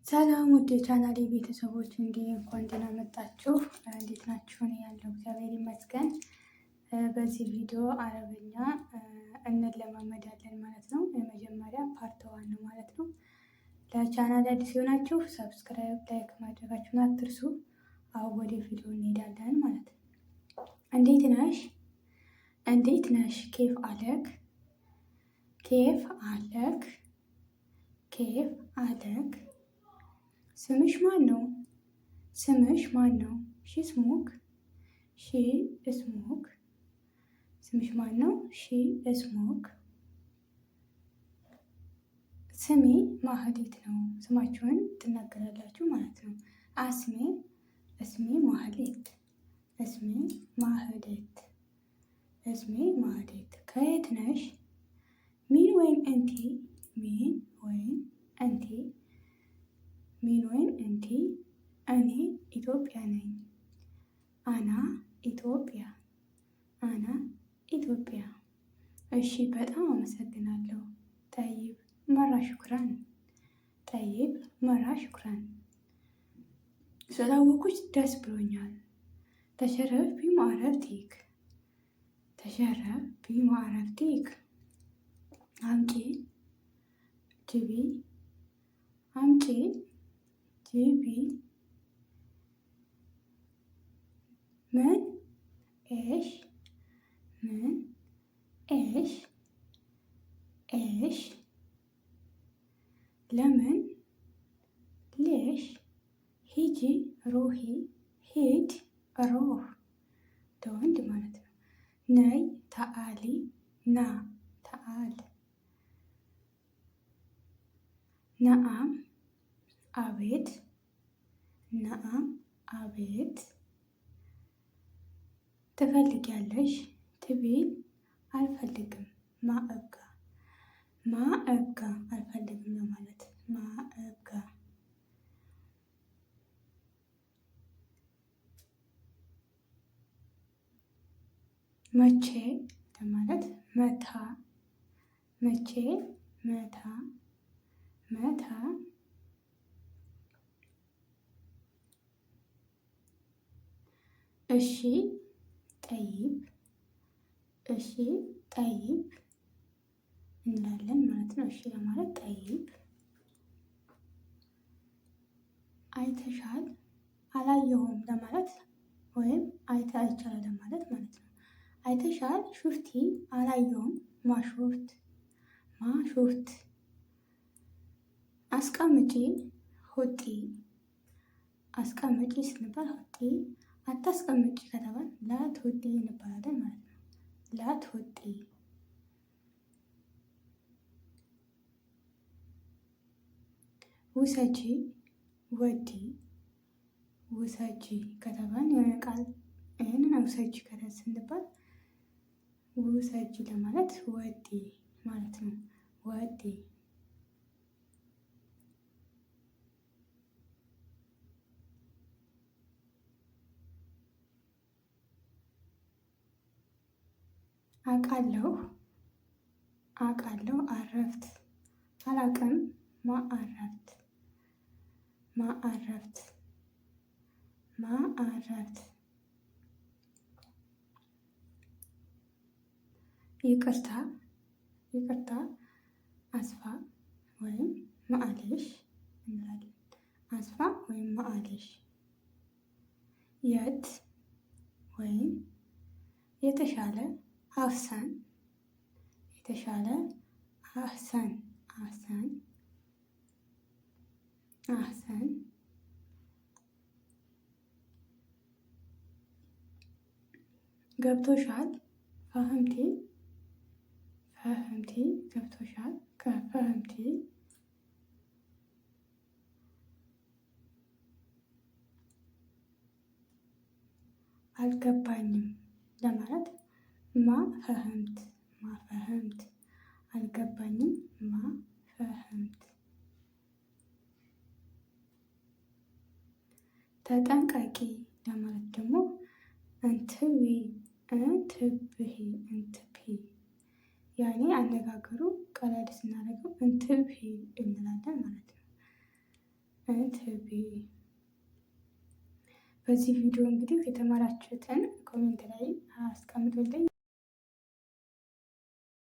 ሰላም ውድ የቻናሌ ቤተሰቦች እንኳን ደህና መጣችሁ። እንዴት ናችሁ? እኔ ያለው እግዚአብሔር ይመስገን። በዚህ ቪዲዮ አረብኛ እንለማመዳለን ማለት ነው። የመጀመሪያ ፓርት ዋን ነው ማለት ነው። ለቻናል አዲስ የሆናችሁ ሰብስክራይብ፣ ላይክ ማድረጋችሁን አትርሱ። አሁን ወደ ቪዲዮ እንሄዳለን ማለት ነው። እንዴት ነሽ? እንዴት ነሽ? ኬፍ አለክ? ኬፍ አለክ? ኬፍ አለክ? ስምሽ ማን ነው? ስምሽ ማን ነው? ሺ ስሙክ? ሺ እስሙክ? ስምሽ ማን ነው? ሺ እስሙክ? ስሜ ማህሌት ነው። ስማችሁን ትናገራላችሁ ማለት ነው። እስሜ ማህሌት። እስሜ ማህሌት። እስሜ ማህሌት። ከየት ነሽ? ሚን ወይም እንቲ? ሚን ወይም እንቲ? ሚን ወይም እንቲ? እኔ ኢትዮጵያ ነኝ። አና ኢትዮጵያ። አና ኢትዮጵያ። እሺ፣ በጣም አመሰግናለሁ። ጠይብ መራ ሹክራን። ጠይብ መራ ሹክራን። ስላወኩሽ ደስ ብሎኛል። ተሸረፍ ቢማዕረፍቲክ። ተሸረፍ ቢማዕረፍቲክ። አምጪ ጅቢ። አምጪ ጅቢ። ምን ኤሽ? ምን ኤሽ? ኤሽ። ለምን? ሌሽ? ሂጂ ሩሂ። ሂድ ሩህ። ለወንድ ማለት ነው። ነይ ተአሊ። ና ተአል። ነአም አቤት። ነአም አቤት። ትፈልጊያለሽ? ትቢል አልፈልግም። ማእጋ። ማእጋ አልፈልግም ለማለት ማእጋ። መቼ ለማለት መታ። መቼ መታ። መታ። እሺ ጠይብ። እሺ ጠይብ እንላለን ማለት ነው። እሺ ለማለት ጠይብ። አይተሻል? አላየሁም ለማለት ወይም አይቻልም ለማለት ማለት ነው። አይተሻል? ሹፍቲ? አላየሁም። ማሹፍት። ማሹፍት። አስቀምጪ። ሁጢ። አስቀምጪ ስንባል ሁጢ። አታስቀምጪ ከተባል ላትሁጢ እንባላለን ማለት ነው። ላትሁጢ። ውሰጂ። ወዲ። ውሰጂ ከተባል የሆነ ቃል ይህንን ውሰጂ ከተባል ስንባል ውሰጂ ለማለት ወዲ ማለት ነው። ወዲ። አቃለሁ። አቃለሁ። አረፍት። አላቅም። ማአረፍት። ማአረፍት። ማአረፍት። ይቅርታ። ይቅርታ። አስፋ ወይም ማአሌሽ እንላለን። አስፋ ወይም ማአሌሽ። የት ወይም የተሻለ። አህሰን። የተሻለ። አህሰን። አህሰን። አህሰን። ገብቶሻል? ፈህምቲ። ፈህምቲ። ገብቶሻል? ከፈህምቲ። አልገባኝም ለማለት ማ ፈህምት። ማ ፈህምት። አልገባኝም። ማ ፈህምት። ተጠንቀቂ ለማለት ደግሞ እንትቢ። እንትብሂ። እንትብሂ። ያኔ አነጋገሩ ቀለል ስናደርገው እንትብሂ እንላለን ማለት ነው። ትቢ። በዚህ ቪዲዮ እንግዲህ የተማራችሁትን ኮሜንት ላይ አስቀምጡልኝ።